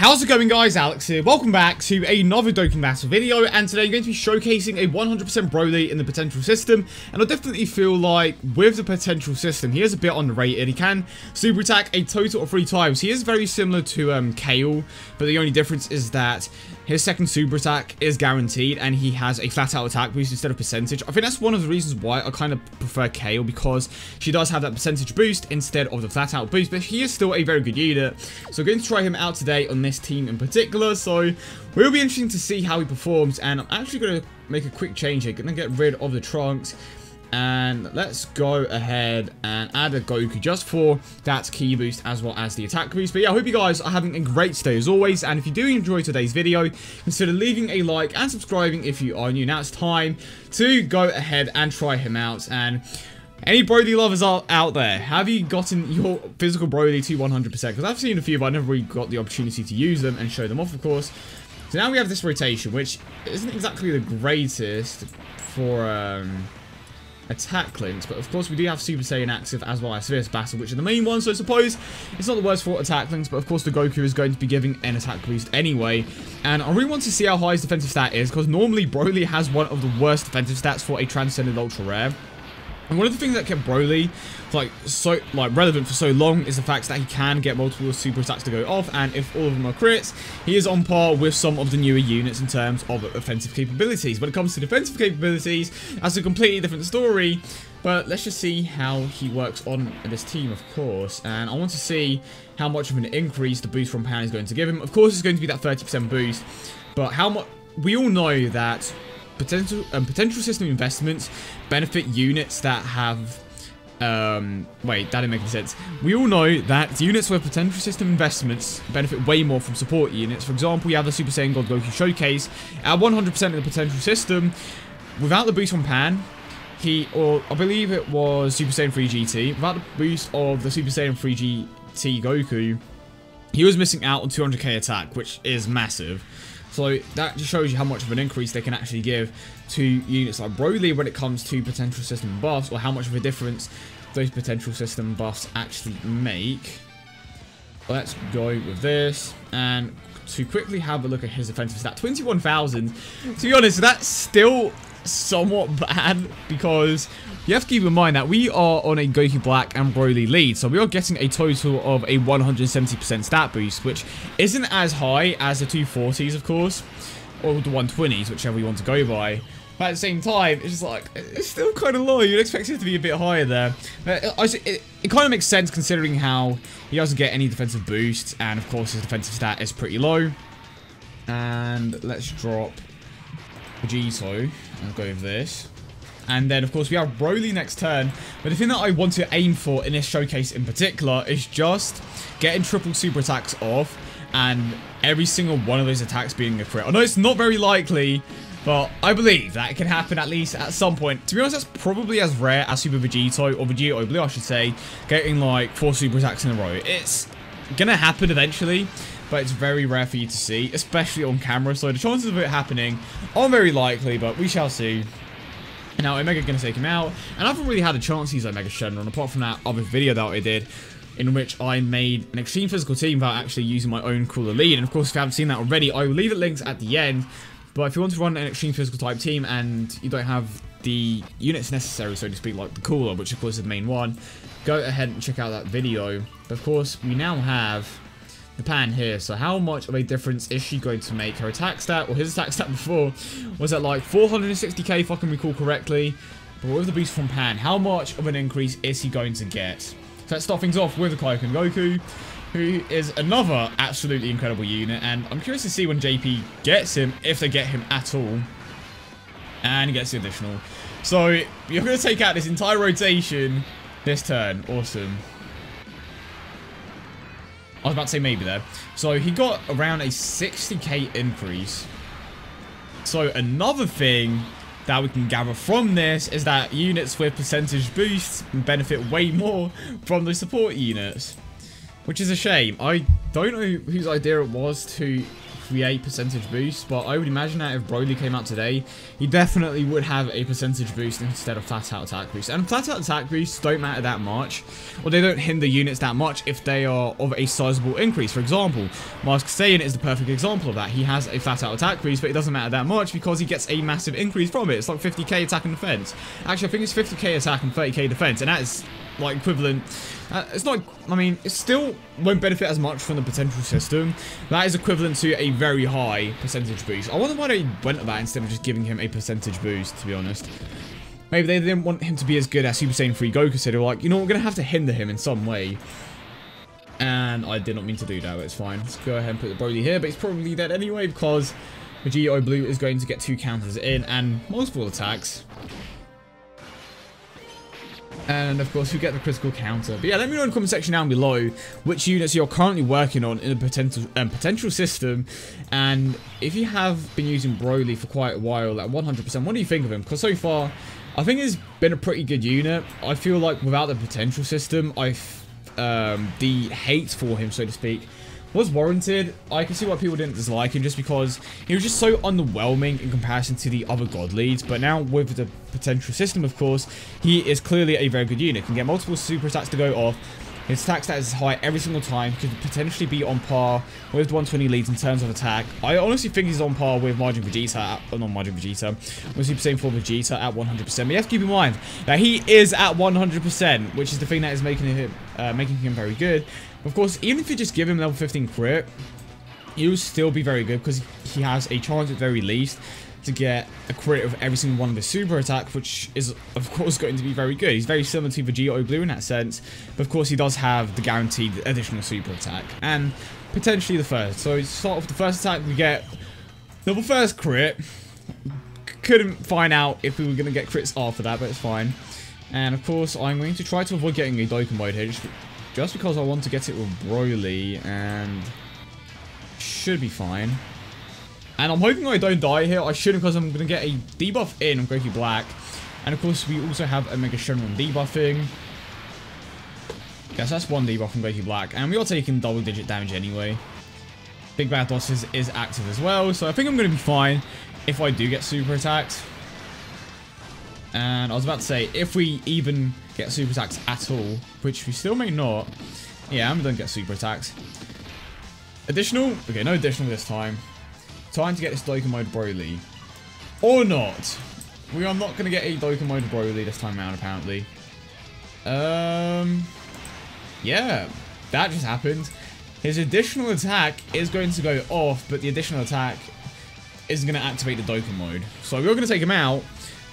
How's it going, guys? Alex here. Welcome back to another Dokkan Battle video, and today I'm going to be showcasing a 100% Broly in the potential system. And I definitely feel like with the potential system, he is a bit underrated. He can super attack a total of 3 times. He is very similar to Kale, but the only difference is that his second super attack is guaranteed, and he has a flat-out attack boost instead of percentage. I think that's one of the reasons why I kind of prefer Kale, because she does have that percentage boost instead of the flat-out boost, but he is still a very good unit. So I'm going to try him out today on this team in particular, so it will be interesting to see how he performs. And I'm actually going to make a quick change here. Going to get rid of the Trunks, and let's go ahead and add a Goku just for that key boost as well as the attack boost. But yeah, I hope you guys are having a great day as always, and if you do enjoy today's video, consider leaving a like and subscribing if you are new. Now it's time to go ahead and try him out. And any Broly lovers out there, have you gotten your physical Broly to 100%? Because I've seen a few, but I never really got the opportunity to use them and show them off, of course. So now we have this rotation, which isn't exactly the greatest for attack links, but of course we do have Super Saiyan active as well as Fierce Battle, which are the main ones, so I suppose it's not the worst for attack links. But of course the Goku is going to be giving an attack boost anyway, and I really want to see how high his defensive stat is, because normally Broly has one of the worst defensive stats for a Transcended Ultra Rare. And one of the things that kept Broly relevant for so long is the fact that he can get multiple super attacks to go off, and if all of them are crits, he is on par with some of the newer units in terms of offensive capabilities. When it comes to defensive capabilities, that's a completely different story, but let's just see how he works on this team, of course. And I want to see how much of an increase the boost from Pan is going to give him. Of course, it's going to be that 30% boost, but how much? We all know that potential system investments benefit units that have wait, that didn't make any sense. We all know that units with potential system investments benefit way more from support units. For example, we have the Super Saiyan God Goku Showcase at 100% of the potential system. Without the boost from Pan, or I believe it was Super Saiyan 3 GT, without the boost of the Super Saiyan 3 GT Goku, he was missing out on 200k attack, which is massive. So that just shows you how much of an increase they can actually give to units like Broly when it comes to potential system buffs, or how much of a difference those potential system buffs actually make. Let's go with this, and to quickly have a look at his defensive stat, 21,000. To be honest, that's still somewhat bad, because you have to keep in mind that we are on a Goku Black and Broly lead, so we are getting a total of a 170% stat boost, which isn't as high as the 240s, of course, or the 120s, whichever you want to go by. But at the same time, it's just like, it's still kind of low. You'd expect it to be a bit higher there. But it kind of makes sense considering how he doesn't get any defensive boost, and of course his defensive stat is pretty low. And let's drop Vegito and go with this. And then, of course, we have Broly next turn. But the thing that I want to aim for in this showcase in particular is just getting triple super attacks off, and every single one of those attacks being a crit. I know it's not very likely, but I believe that it can happen at least at some point. To be honest, that's probably as rare as Super Vegito, or Vegito Blue, I should say, getting like 4 super attacks in a row. It's gonna happen eventually, but it's very rare for you to see, especially on camera. So the chances of it happening are very likely, but we shall see. Now, Omega going to take him out, and I haven't really had a chance to use Omega Shenron, apart from that other video that I did, in which I made an extreme physical team without actually using my own cooler lead. And of course, if you haven't seen that already, I will leave it linked at the end. But if you want to run an extreme physical type team and you don't have the units necessary, so to speak, like the cooler, which of course is the main one, go ahead and check out that video. But of course, we now have the Pan here. So how much of a difference is she going to make? Her attack stat, or his attack stat before, was at like 460k, if I can recall correctly. But with the boost from Pan, how much of an increase is he going to get? So let's start things off with the Kaioken Goku, who is another absolutely incredible unit. And I'm curious to see when JP gets him, if they get him at all. And he gets the additional. So you're going to take out this entire rotation this turn. Awesome. I was about to say maybe there. So he got around a 60k increase. So another thing that we can gather from this is that units with percentage boosts benefit way more from the support units, which is a shame. I don't know whose idea it was to create percentage boost, but I would imagine that if Broly came out today, he definitely would have a percentage boost instead of flat out attack boost. And flat out attack boosts don't matter that much, or they don't hinder units that much if they are of a sizable increase. For example, Max Potential is the perfect example of that. He has a flat out attack boost, but it doesn't matter that much because he gets a massive increase from it. It's like 50k attack and defense. Actually, I think it's 50k attack and 30k defense, and that is like equivalent. It's not, I mean, it still won't benefit as much from the potential system. That is equivalent to a very high percentage boost. I wonder why they went with that instead of just giving him a percentage boost, to be honest. Maybe they didn't want him to be as good as Super Saiyan 3 Goku, so they were like, you know, we're going to have to hinder him in some way. And I did not mean to do that, but it's fine. Let's go ahead and put the Broly here, but he's probably dead anyway because Vegito Blue is going to get 2 counters in and multiple attacks. And of course, you get the critical counter. But yeah, let me know in the comment section down below which units you're currently working on in the potential system. And if you have been using Broly for quite a while at 100%, what do you think of him? Because so far, I think it's been a pretty good unit. I feel like without the potential system, the hate for him, so to speak, was warranted. I can see why people didn't dislike him just because he was just so underwhelming in comparison to the other god leads. But now with the potential system, of course, he is clearly a very good unit. Can get multiple super attacks to go off. His attack stat is high every single time. Could potentially be on par with the 120 leads in terms of attack. I honestly think he's on par with Majin Vegeta, not Majin Vegeta, with Super Saiyan 4 Vegeta at 100%. But you have to keep in mind that he is at 100%, which is the thing that is making him very good. Of course, even if you just give him level 15 crit, he will still be very good because he has a chance at very least to get a crit of every single one of his super attacks, which is of course going to be very good. He's very similar to Vegito Blue in that sense, but of course he does have the guaranteed additional super attack and potentially the first. So to start off the first attack, we get the first crit. Couldn't find out if we were going to get crits after that, but it's fine. And of course, I'm going to try to avoid getting a Dokkan mode here, just because I want to get it with Broly, and should be fine. And I'm hoping I don't die here. I shouldn't, because I'm going to get a debuff in on Goku Black. And of course, we also have a Mega Shenron debuffing. Yes, that's one debuff from Goku Black. And we are taking double-digit damage anyway. Big Bad Boss is active as well. So I think I'm going to be fine if I do get super attacks. And I was about to say, if we even get super attacks at all, which we still may not. Yeah, we don't get super attacks. Additional? Okay, no additional this time. Time to get this Dokkan mode Broly. Or not. We are not going to get a Dokkan mode Broly this time around, apparently. Yeah, that just happened. His additional attack is going to go off, but the additional attack isn't going to activate the Dokkan mode. So we're going to take him out,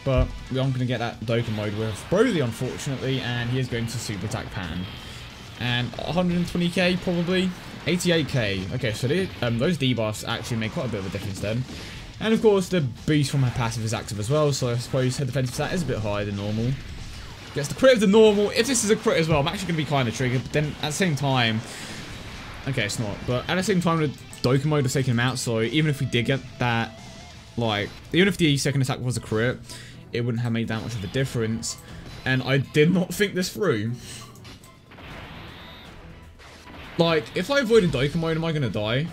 but we aren't going to get that Dokkan mode with Broly, unfortunately, and he is going to super attack Pan. And 120k, probably. 88k. Okay, so those debuffs actually make quite a bit of a difference then. And of course, the boost from her passive is active as well, so I suppose her defensive stat is a bit higher than normal. Gets the crit of the normal. If this is a crit as well, I'm actually going to be kind of triggered, but then at the same time... Okay, it's not, but at the same time, the Dokkan mode has taken him out, so even if we did get that, like, even if the second attack was a crit, it wouldn't have made that much of a difference. And I did not think this through. Like, if I avoid a Dokkan mode, am I going to die?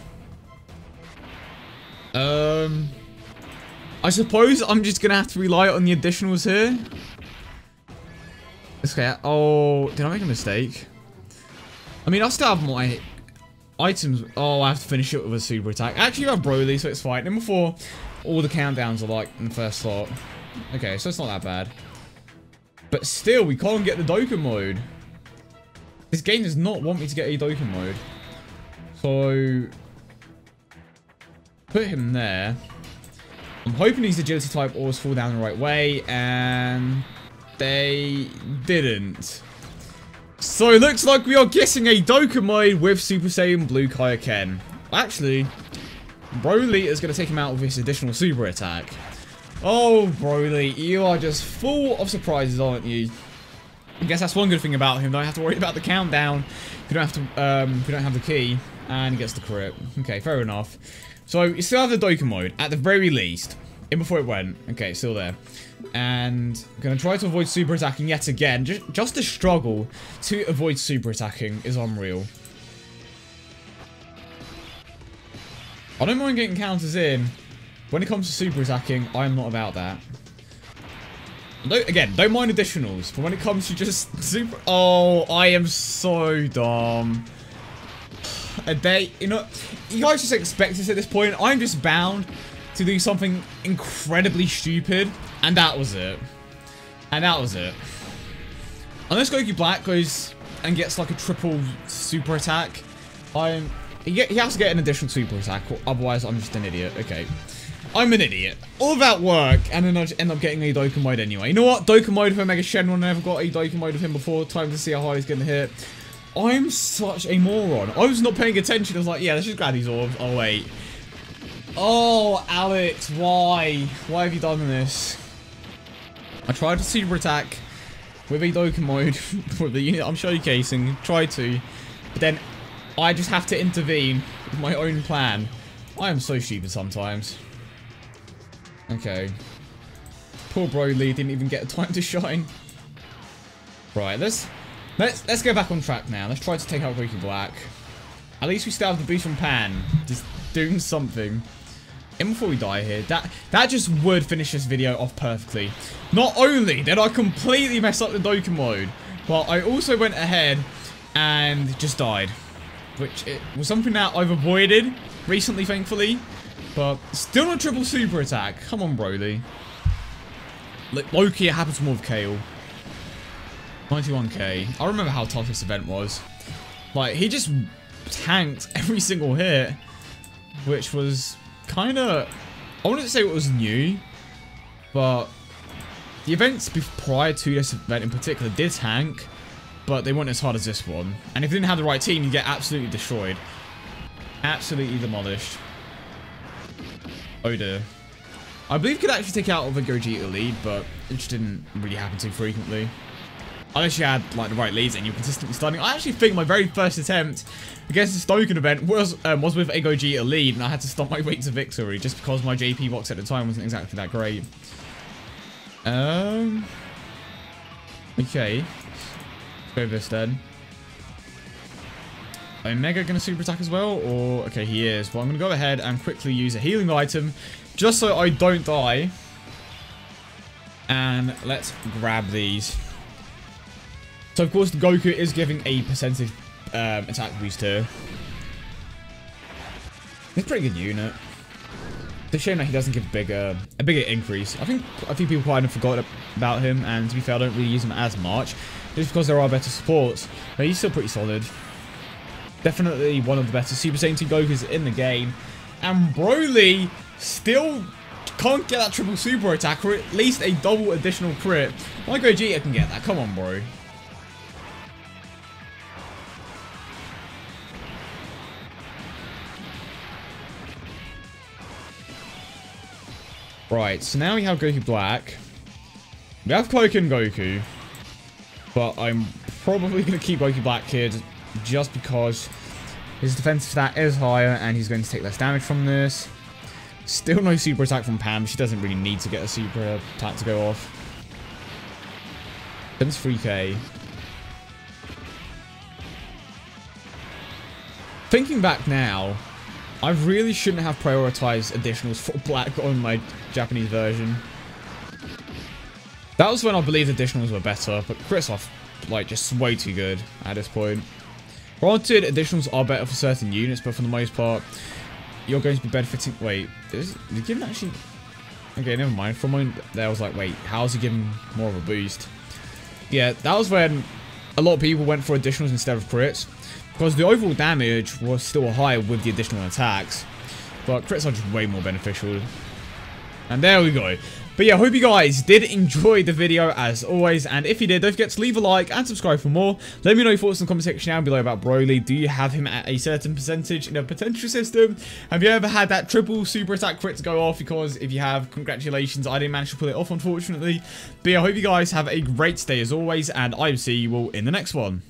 I suppose I'm just going to have to rely on the additionals here. Okay, oh, did I make a mistake? I mean, I still have my items. Oh, I have to finish it with a super attack. Actually, I have Broly, so it's fine. Number 4, all the countdowns are like in the first slot. Okay, so it's not that bad. But still, we can't get the Dokkan mode. This game does not want me to get a Dokkan mode. So, put him there. I'm hoping these agility type ores fall down the right way, and they didn't. So it looks like we are getting a Dokkan mode with Super Saiyan Blue Kaioken. Actually, Broly is going to take him out with this additional super attack. Oh, Broly, you are just full of surprises, aren't you? I guess that's one good thing about him. Don't have to worry about the countdown. If you don't have to, if you don't have the key, and he gets the crit. Okay, fair enough. So you still have the Dokkan mode at the very least. In before it went. Okay, still there. And gonna try to avoid super attacking yet again. Just the struggle to avoid super attacking is unreal. I don't mind getting counters in. When it comes to super attacking, I'm not about that. Again, don't mind additionals, but when it comes to just super... Oh, I am so dumb. You know, you guys just expect this at this point. I'm just bound to do something incredibly stupid, and that was it. Unless Goku Black goes and gets like a triple super attack, he has to get an additional super attack, otherwise I'm just an idiot. Okay. I'm an idiot. All that work, and then I just end up getting a Dokkan mode anyway. You know what? Dokkan mode for Mega Shenron. I never got a Dokkan mode of him before. Time to see how hard he's going to hit. I'm such a moron. I was not paying attention. I was like, yeah, let's just grab these orbs. Oh, wait. Oh, Alex, why? Why have you done this? I tried to super attack with a Dokkan mode with the unit I'm showcasing. Tried to. But then I just have to intervene with my own plan. I am so stupid sometimes. Okay. Poor Broly didn't even get time to shine. Right, let's go back on track now. Let's try to take out Goku Black. At least we still have the boost from Pan. Just doing something. And before we die here, that just would finish this video off perfectly. Not only did I completely mess up the Dokkan mode, but I also went ahead and just died. Which it was something that I've avoided recently, thankfully. But still not triple super attack. Come on, Broly. Loki, it happens more with Kale. 91k. I remember how tough this event was. Like, he just tanked every single hit. Which was kind of... I wanted to say it was new. But the events prior to this event in particular did tank. But they weren't as hard as this one. And if you didn't have the right team, you get absolutely destroyed. Absolutely demolished. Oh dear. I believe you could actually take out a Gogeta lead, but it just didn't really happen too frequently. Unless you had like the right leads and you're consistently stunning. I actually think my very first attempt against this Dokkan event was with a Gogeta lead, and I had to stop my way to victory just because my JP box at the time wasn't exactly that great. Okay. Let's go with this then. Omega gonna super attack as well? Or, okay, he is. But I'm gonna go ahead and quickly use a healing item just so I don't die. And let's grab these. So, of course, Goku is giving a percentage attack boost here. It's a pretty good unit. It's a shame that he doesn't give a bigger increase. I think a few people kind of forgot about him, and to be fair, I don't really use him as much. Just because there are better supports. But he's still pretty solid. Definitely one of the better Super Saiyan 2 Gokus in the game. And Broly still can't get that triple super attack, or at least a double additional crit. My Gogeta can get that. Come on, bro. Right, so now we have Goku Black. We have Cloak and Goku. But I'm probably going to keep Goku Black here just because his defensive stat is higher and he's going to take less damage from this. Still no super attack from Pam. She doesn't really need to get a super attack to go off. That's 3k. Thinking back now, I really shouldn't have prioritized additionals for Black on my Japanese version. That was when I believed additionals were better, but crits are like just way too good at this point. Granted, additionals are better for certain units, but for the most part, you're going to be benefiting. Wait, did he give him actually? Okay, never mind. For a moment there, I was like, wait, how's he giving more of a boost? Yeah, that was when a lot of people went for additionals instead of crits, because the overall damage was still higher with the additional attacks, but crits are just way more beneficial. And there we go. But yeah, hope you guys did enjoy the video as always, and if you did, don't forget to leave a like and subscribe for more. Let me know your thoughts in the comment section down below about Broly. Do you have him at a certain percentage in a potential system? Have you ever had that triple super attack crit to go off? Because if you have, congratulations, I didn't manage to pull it off, unfortunately. But yeah, I hope you guys have a great day as always, and I will see you all in the next one.